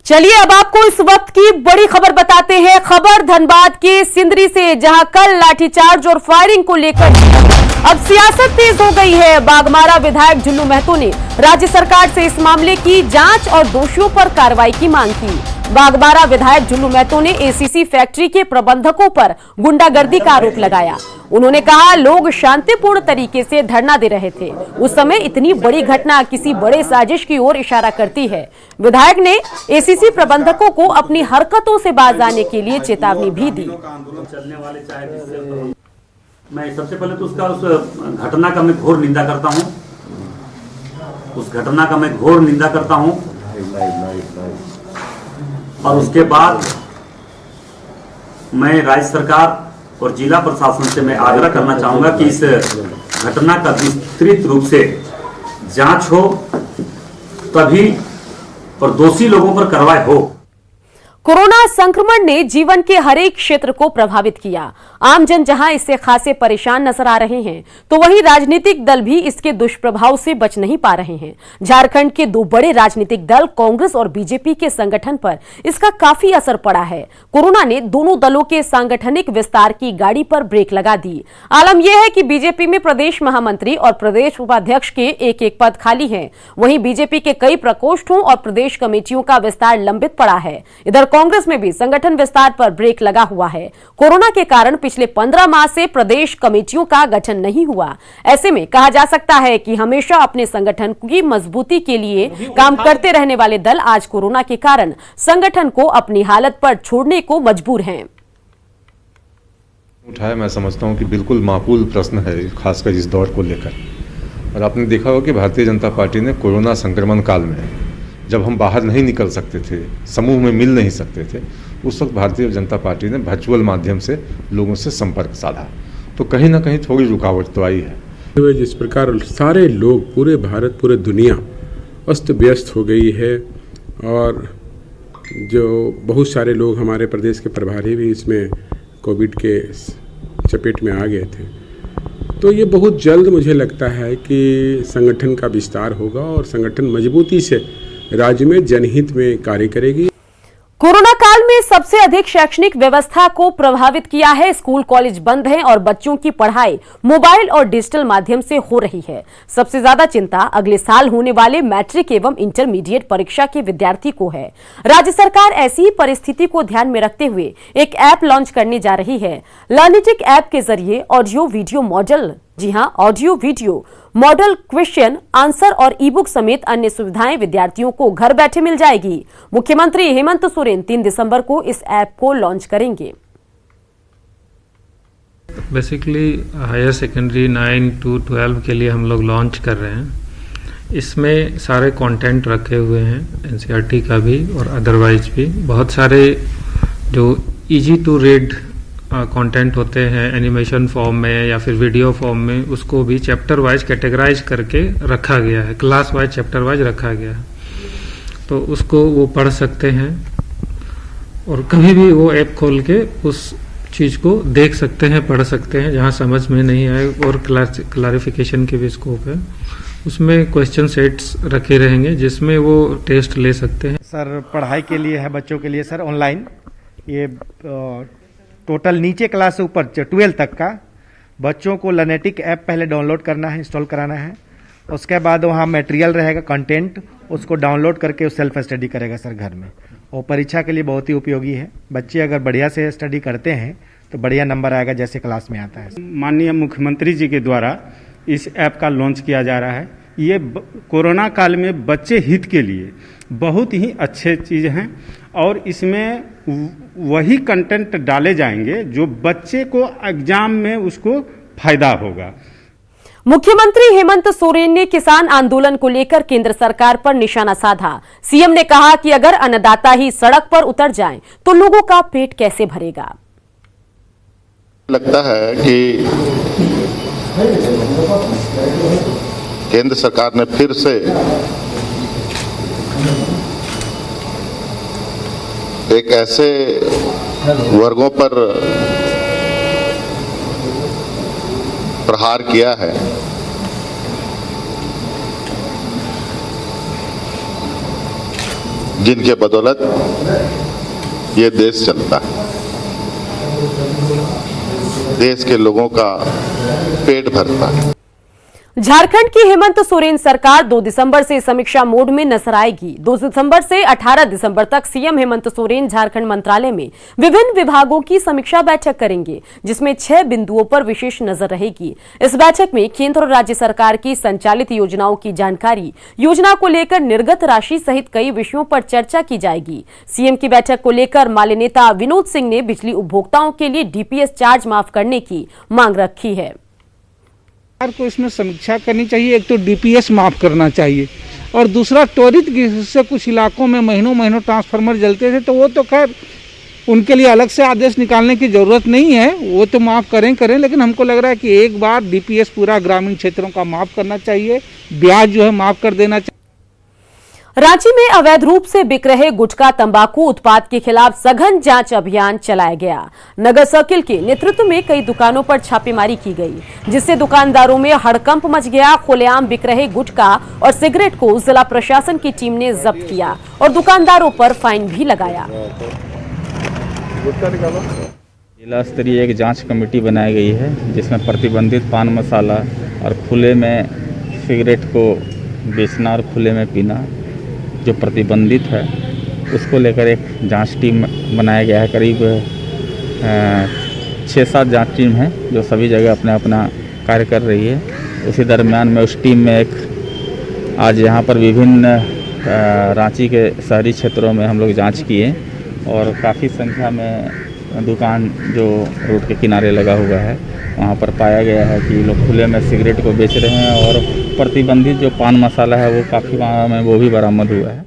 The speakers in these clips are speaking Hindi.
चलिए अब आपको इस वक्त की बड़ी खबर बताते हैं। खबर धनबाद के सिंदरी से, जहां कल लाठीचार्ज और फायरिंग को लेकर अब सियासत तेज हो गई है। बाघमारा विधायक जुल्लू महतो ने राज्य सरकार से इस मामले की जांच और दोषियों पर कार्रवाई की मांग की। बाघमारा विधायक जुल्लू महतो ने एसीसी फैक्ट्री के प्रबंधकों पर गुंडागर्दी का आरोप लगाया। उन्होंने कहा, लोग शांतिपूर्ण तरीके से धरना दे रहे थे, उस समय इतनी बड़ी घटना किसी बड़े साजिश की ओर इशारा करती है। विधायक ने एसीसी प्रबंधकों को अपनी हरकतों से बाज आने के लिए चेतावनी भी दी। मैं सबसे पहले तो उस घटना का मैं घोर निंदा करता हूं। उस घटना का मैं घोर निंदा करता हूं और उसके बाद मैं राज्य सरकार और जिला प्रशासन से मैं आग्रह करना चाहूंगा कि इस घटना का विस्तृत रूप से जांच हो, तभी और दोषी लोगों पर कार्रवाई हो। कोरोना संक्रमण ने जीवन के हर एक क्षेत्र को प्रभावित किया। आमजन जहां इससे खासे परेशान नजर आ रहे हैं, तो वहीं राजनीतिक दल भी इसके दुष्प्रभाव से बच नहीं पा रहे हैं। झारखंड के दो बड़े राजनीतिक दल कांग्रेस और बीजेपी के संगठन पर इसका काफी असर पड़ा है। कोरोना ने दोनों दलों के सांगठनिक विस्तार की गाड़ी पर ब्रेक लगा दी। आलम यह है कि बीजेपी में प्रदेश महामंत्री और प्रदेश उपाध्यक्ष के एक एक पद खाली हैं। वहीं बीजेपी के कई प्रकोष्ठों और प्रदेश कमेटियों का विस्तार लंबित पड़ा है। इधर कांग्रेस में भी संगठन विस्तार पर ब्रेक लगा हुआ है। कोरोना के कारण पिछले 15 माह से प्रदेश कमेटियों का गठन नहीं हुआ। ऐसे में कहा जा सकता है कि हमेशा अपने संगठन की मजबूती के लिए काम करते रहने वाले दल आज कोरोना के कारण संगठन को अपनी हालत पर छोड़ने को मजबूर हैं। उठाया, मैं समझता हूं कि बिल्कुल माकूल प्रश्न है, खासकर इस दौर को लेकर। और आपने देखा होगा कि भारतीय जनता पार्टी ने कोरोना संक्रमण काल में, जब हम बाहर नहीं निकल सकते थे, समूह में मिल नहीं सकते थे, उस वक्त भारतीय जनता पार्टी ने वर्चुअल माध्यम से लोगों से संपर्क साधा। तो कहीं ना कहीं थोड़ी रुकावट तो आई है। जिस प्रकार सारे लोग, पूरे भारत, पूरे दुनिया अस्त व्यस्त हो गई है और जो बहुत सारे लोग, हमारे प्रदेश के प्रभारी भी इसमें कोविड के चपेट में आ गए थे, तो ये बहुत जल्द मुझे लगता है कि संगठन का विस्तार होगा और संगठन मजबूती से राज्य में जनहित में कार्य करेगी। कोरोना काल में सबसे अधिक शैक्षणिक व्यवस्था को प्रभावित किया है। स्कूल कॉलेज बंद हैं और बच्चों की पढ़ाई मोबाइल और डिजिटल माध्यम से हो रही है। सबसे ज्यादा चिंता अगले साल होने वाले मैट्रिक एवं इंटरमीडिएट परीक्षा के विद्यार्थी को है। राज्य सरकार ऐसी ही परिस्थिति को ध्यान में रखते हुए एक ऐप लॉन्च करने जा रही है। लर्निटिक ऐप के जरिए ऑडियो वीडियो मॉडल, जी हां, audio video model, question answer और ई बुक समेत अन्य सुविधाएं विद्यार्थियों को घर बैठे मिल जाएगी। मुख्यमंत्री हेमंत सोरेन 3 दिसंबर को इस ऐप को लॉन्च करेंगे। बेसिकली हायर सेकेंडरी 9 to 12 के लिए हम लोग लॉन्च कर रहे हैं। इसमें सारे कंटेंट रखे हुए हैं, एनसीईआरटी का भी और अदरवाइज भी। बहुत सारे जो इजी टू रीड कंटेंट होते हैं एनिमेशन फॉर्म में या फिर वीडियो फॉर्म में, उसको भी चैप्टर वाइज कैटेगराइज करके रखा गया है, क्लास वाइज चैप्टर वाइज रखा गया है। तो उसको वो पढ़ सकते हैं और कभी भी वो ऐप खोल के उस चीज़ को देख सकते हैं, पढ़ सकते हैं। जहाँ समझ में नहीं आए और क्लैरिफिकेशन के भी स्कोप है। उसमें क्वेश्चन सेट्स रखे रहेंगे जिसमें वो टेस्ट ले सकते हैं। सर पढ़ाई के लिए है, बच्चों के लिए सर ऑनलाइन। ये टोटल नीचे क्लास से ऊपर 12 तक का बच्चों को लर्निटिक ऐप पहले डाउनलोड करना है, इंस्टॉल कराना है। उसके बाद वहाँ मटेरियल रहेगा, कंटेंट, उसको डाउनलोड करके वो सेल्फ स्टडी करेगा सर घर में। और परीक्षा के लिए बहुत ही उपयोगी है। बच्चे अगर बढ़िया से स्टडी करते हैं तो बढ़िया नंबर आएगा जैसे क्लास में आता है। माननीय मुख्यमंत्री जी के द्वारा इस ऐप का लॉन्च किया जा रहा है। ये कोरोना काल में बच्चे हित के लिए बहुत ही अच्छे चीज़ हैं और इसमें वही कंटेंट डाले जाएंगे जो बच्चे को एग्जाम में उसको फायदा होगा। मुख्यमंत्री हेमंत सोरेन ने किसान आंदोलन को लेकर केंद्र सरकार पर निशाना साधा। सीएम ने कहा कि अगर अन्नदाता ही सड़क पर उतर जाएं, तो लोगों का पेट कैसे भरेगा। लगता है कि केंद्र सरकार ने फिर से एक ऐसे वर्गों पर प्रहार किया है जिनके बदौलत ये देश चलता है, देश के लोगों का पेट भरता है। झारखंड की हेमंत सोरेन सरकार 2 दिसंबर से समीक्षा मोड में नजर आएगी। 2 दिसंबर से 18 दिसंबर तक सीएम हेमंत सोरेन झारखंड मंत्रालय में विभिन्न विभागों की समीक्षा बैठक करेंगे, जिसमें 6 बिंदुओं पर विशेष नजर रहेगी। इस बैठक में केंद्र और राज्य सरकार की संचालित योजनाओं की जानकारी, योजना को लेकर निर्गत राशि सहित कई विषयों पर चर्चा की जाएगी। सीएम की बैठक को लेकर माले नेता विनोद सिंह ने बिजली उपभोक्ताओं के लिए डीपीएस चार्ज माफ करने की मांग रखी है। सरकार को इसमें समीक्षा करनी चाहिए। एक तो डीपीएस माफ करना चाहिए और दूसरा त्वरित से कुछ इलाकों में महीनों ट्रांसफार्मर जलते थे, तो वो तो खैर उनके लिए अलग से आदेश निकालने की जरूरत नहीं है, वो तो माफ करें, लेकिन हमको लग रहा है कि एक बार डीपीएस पूरा ग्रामीण क्षेत्रों का माफ करना चाहिए, ब्याज जो है माफ कर देना चाहिए। रांची में अवैध रूप से बिक रहे गुटखा तंबाकू उत्पाद के खिलाफ सघन जांच अभियान चलाया गया। नगर सर्किल के नेतृत्व में कई दुकानों पर छापेमारी की गई, जिससे दुकानदारों में हड़कंप मच गया। खुलेआम बिक रहे गुटखा और सिगरेट को जिला प्रशासन की टीम ने जब्त किया और दुकानदारों पर फाइन भी लगाया। जिला स्तरीय एक जांच कमेटी बनाई गई है, जिसमें प्रतिबंधित पान मसाला और खुले में सिगरेट को बेचना और खुले में पीना जो प्रतिबंधित है, उसको लेकर एक जांच टीम बनाया गया है। करीब 6-7 जांच टीम है जो सभी जगह अपना अपना कार्य कर रही है। उसी दरमियान में उस टीम में एक आज यहाँ पर विभिन्न रांची के शहरी क्षेत्रों में हम लोग जांच किए और काफ़ी संख्या में दुकान जो रोड के किनारे लगा हुआ है वहाँ पर पाया गया है कि लोग खुले में सिगरेट को बेच रहे हैं और प्रतिबंधित जो पान मसाला है वो काफ़ी मात्रा में वो भी बरामद हुआ है।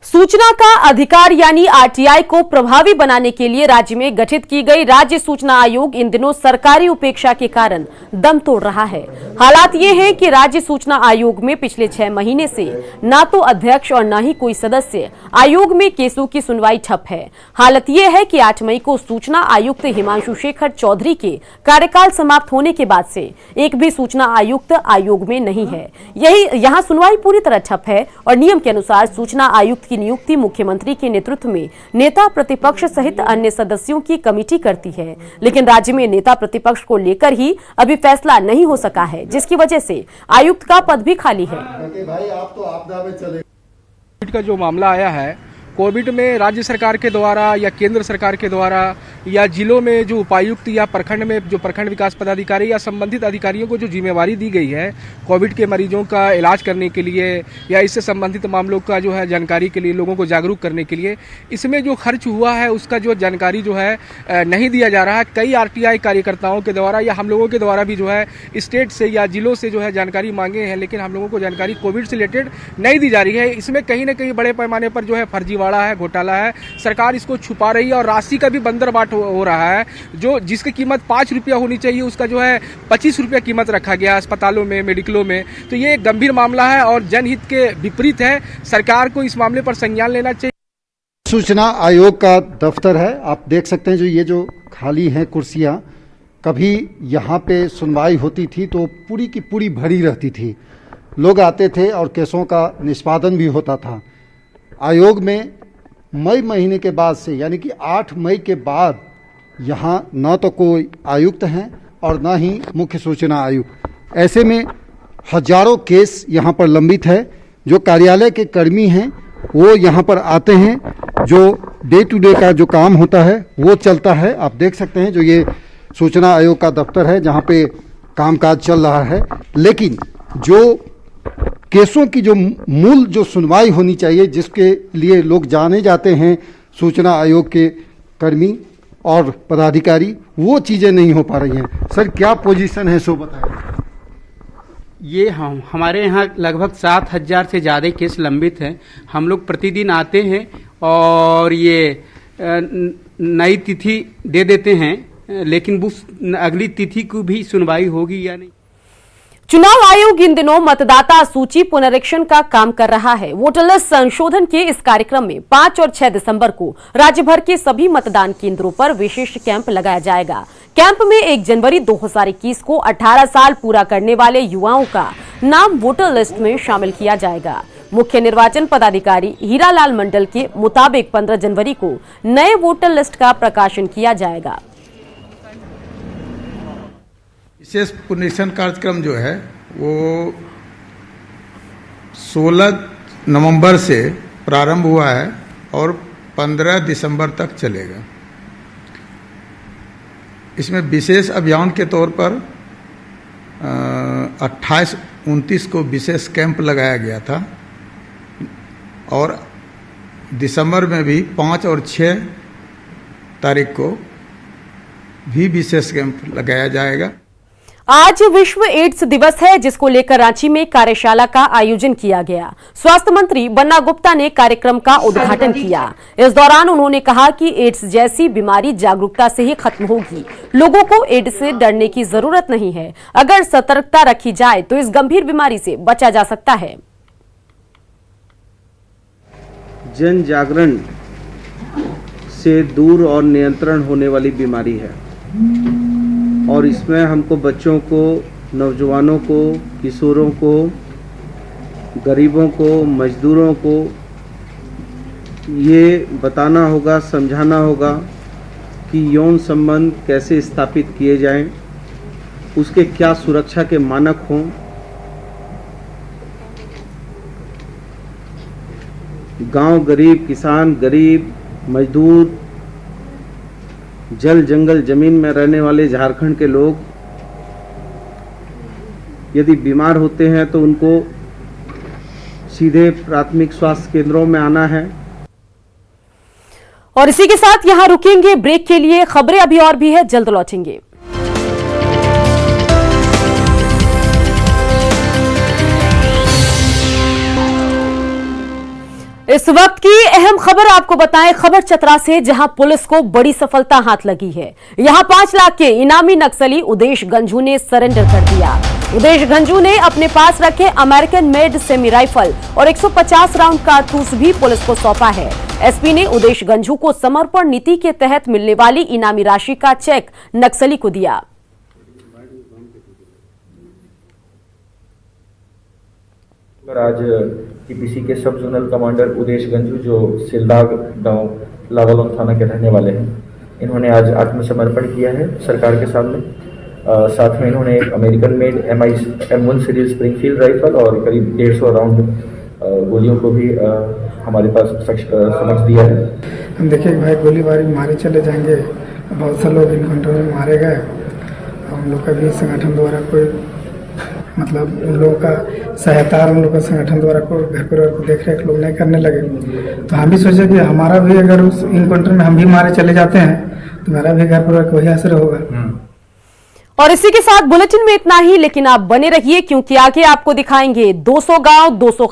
सूचना का अधिकार यानी आरटीआई को प्रभावी बनाने के लिए राज्य में गठित की गई राज्य सूचना आयोग इन दिनों सरकारी उपेक्षा के कारण दम तोड़ रहा है। हालात ये हैं कि राज्य सूचना आयोग में पिछले 6 महीने से ना तो अध्यक्ष और न ही कोई सदस्य, आयोग में केसों की सुनवाई ठप है। हालत ये है कि 8 मई को सूचना आयुक्त हिमांशु शेखर चौधरी के कार्यकाल समाप्त होने के बाद से एक भी सूचना आयुक्त आयोग में नहीं है। यहाँ सुनवाई पूरी तरह ठप है और नियम के अनुसार सूचना आयुक्त की नियुक्ति मुख्यमंत्री के नेतृत्व में नेता प्रतिपक्ष सहित अन्य सदस्यों की कमेटी करती है, लेकिन राज्य में नेता प्रतिपक्ष को लेकर ही अभी फैसला नहीं हो सका है, जिसकी वजह से आयुक्त का पद भी खाली है। भाई आप तो आपदा में चले। कोविड का जो मामला आया है, कोविड में राज्य सरकार के द्वारा या केंद्र सरकार के द्वारा या जिलों में जो उपायुक्त या प्रखंड में जो प्रखंड विकास पदाधिकारी या संबंधित अधिकारियों को जो जिम्मेवारी दी गई है कोविड के मरीजों का इलाज करने के लिए या इससे संबंधित मामलों का जो है जानकारी के लिए, लोगों को जागरूक करने के लिए, इसमें जो खर्च हुआ है उसका जो जानकारी जो है नहीं दिया जा रहा है। कई आरटीआई कार्यकर्ताओं के द्वारा या हम लोगों के द्वारा भी जो है स्टेट से या जिलों से जो है जानकारी मांगे हैं, लेकिन हम लोगों को जानकारी कोविड से रिलेटेड नहीं दी जा रही है। इसमें कहीं ना कहीं बड़े पैमाने पर जो है फर्जीवाड़ा है, घोटाला है, सरकार इसको छुपा रही है और राशि का भी बंदरबाट हो रहा है। जो जिसकी कीमत 5 रुपया होनी चाहिए उसका जो है 25 रुपया कीमत रखा गया अस्पतालों में, मेडिकलों में। तो ये एक गंभीर मामला है और जनहित के विपरीत है। सरकार को इस मामले पर संज्ञान लेना चाहिए। सूचना आयोग का दफ्तर है, आप देख सकते हैं जो ये जो खाली हैं कुर्सियां, कभी यहाँ पे सुनवाई होती थी तो पूरी की पूरी भरी रहती थी, लोग आते थे और केसों का निष्पादन भी होता था। आयोग में मई महीने के बाद से यानी कि 8 मई के बाद यहाँ न तो कोई आयुक्त हैं और न ही मुख्य सूचना आयुक्त। ऐसे में हजारों केस यहाँ पर लंबित है। जो कार्यालय के कर्मी हैं वो यहाँ पर आते हैं, जो डे टू डे का जो काम होता है वो चलता है। आप देख सकते हैं जो ये सूचना आयोग का दफ्तर है जहाँ पे कामकाज चल रहा है, लेकिन जो केसों की जो मूल जो सुनवाई होनी चाहिए, जिसके लिए लोग जाने जाते हैं सूचना आयोग के कर्मी और पदाधिकारी, वो चीज़ें नहीं हो पा रही हैं। सर क्या पोजीशन है सो बताएं। ये हमारे यहाँ लगभग 7,000 से ज़्यादा केस लंबित हैं। हम लोग प्रतिदिन आते हैं और ये नई तिथि दे देते हैं, लेकिन उस अगली तिथि को भी सुनवाई होगी या नहीं। चुनाव आयोग इन दिनों मतदाता सूची पुनरीक्षण का काम कर रहा है। वोटर लिस्ट संशोधन के इस कार्यक्रम में 5 और 6 दिसंबर को राज्य भर के सभी मतदान केंद्रों पर विशेष कैंप लगाया जाएगा। कैंप में 1 जनवरी 2021 को 18 साल पूरा करने वाले युवाओं का नाम वोटर लिस्ट में शामिल किया जाएगा। मुख्य निर्वाचन पदाधिकारी हीरालाल मंडल के मुताबिक 15 जनवरी को नए वोटर लिस्ट का प्रकाशन किया जाएगा। विशेष पुनरीक्षण कार्यक्रम जो है वो 16 नवंबर से प्रारंभ हुआ है और 15 दिसंबर तक चलेगा। इसमें विशेष अभियान के तौर पर 28-29 को विशेष कैंप लगाया गया था और दिसंबर में भी 5 और 6 तारीख को भी विशेष कैंप लगाया जाएगा। आज विश्व एड्स दिवस है, जिसको लेकर रांची में कार्यशाला का आयोजन किया गया। स्वास्थ्य मंत्री बन्ना गुप्ता ने कार्यक्रम का उद्घाटन किया। इस दौरान उन्होंने कहा कि एड्स जैसी बीमारी जागरूकता से ही खत्म होगी। लोगों को एड्स से डरने की जरूरत नहीं है। अगर सतर्कता रखी जाए तो इस गंभीर बीमारी से बचा जा सकता है। जन जागरण से दूर और नियंत्रण होने वाली बीमारी है और इसमें हमको बच्चों को, नौजवानों को, किशोरों को, गरीबों को, मजदूरों को ये बताना होगा, समझाना होगा कि यौन संबंध कैसे स्थापित किए जाएं, उसके क्या सुरक्षा के मानक हों, गांव गरीब, किसान गरीब, मजदूर, जल जंगल जमीन में रहने वाले झारखंड के लोग यदि बीमार होते हैं तो उनको सीधे प्राथमिक स्वास्थ्य केंद्रों में आना है। और इसी के साथ यहां रुकेंगे ब्रेक के लिए। खबरें अभी और भी है, जल्द लौटेंगे। इस वक्त की अहम खबर आपको बताएं, खबर चतरा से, जहां पुलिस को बड़ी सफलता हाथ लगी है। यहां 5 लाख के इनामी नक्सली उदेश गंझू ने सरेंडर कर दिया। उदेश गंझू ने अपने पास रखे अमेरिकन मेड सेमी राइफल और 150 राउंड कारतूस भी पुलिस को सौंपा है। एसपी ने उदेश गंझू को समर्पण नीति के तहत मिलने वाली इनामी राशि का चेक नक्सली को दिया। आज टीपीसी के सब जोनल कमांडर उदेश गंझू, जो सिलदाग गांव लावालोन थाना के रहने वाले हैं, इन्होंने आज आत्मसमर्पण किया है सरकार के सामने। साथ में इन्होंने एक American made M1 series Springfield rifle और करीब 150 राउंड गोलियों को भी हमारे पास समझ दिया है। हम देखे भाई गोलीबारी मारे चले जाएंगे, बहुत से लोग इनकाउंटर में मारे गए। हम लोग का भी संगठन द्वारा कोई मतलब उन लोगों का सहायता, उन लोगों का संगठन द्वारा को घर परिवार को देख रेख लोग नहीं करने लगे, तो हम भी सोचे कि हमारा भी अगर उस इनकाउंटर में हम भी मारे चले जाते हैं तो मेरा भी घर परिवार को वही असर होगा। और इसी के साथ बुलेटिन में इतना ही, लेकिन आप बने रहिए क्योंकि आगे आपको दिखाएंगे 200 गांव 200